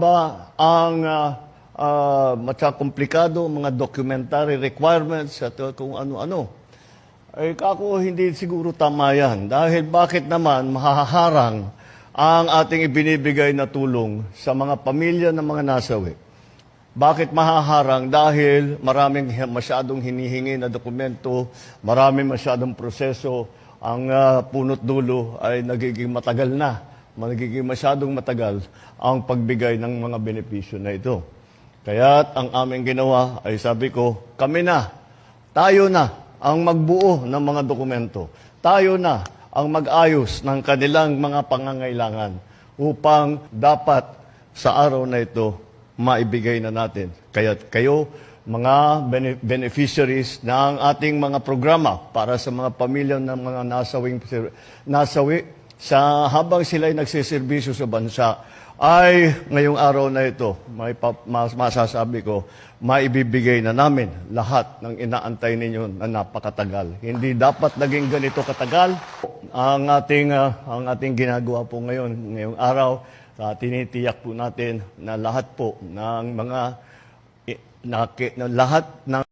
mahaba ang komplikado, mga documentary requirements at kung ano-ano. Ay kako hindi siguro tama yan. Dahil bakit naman mahaharang ang ating ibinibigay na tulong sa mga pamilya ng mga nasawi? Bakit mahaharang? Dahil maraming masyadong hinihingi na dokumento, maraming masyadong proseso, ang punot dulo ay nagiging matagal na, nagiging masyadong matagal ang pagbigay ng mga benepisyo na ito. Kaya't ang aming ginawa ay sabi ko, kami na, tayo na ang magbuo ng mga dokumento. Tayo na ang mag-ayos ng kanilang mga pangangailangan upang dapat sa araw na ito maibigay na natin. Kaya't kayo, mga beneficiaries ng ating mga programa para sa mga pamilya ng mga nasawi sa habang sila'y nagsiservisyo sa bansa, ay ngayong araw na ito, masasabi ko, maibibigay na namin lahat ng inaantay ninyo na napakatagal. Hindi dapat naging ganito katagal. Ang ating ginagawa po ngayong araw, tinitiyak po natin na lahat po ng mga lahat ng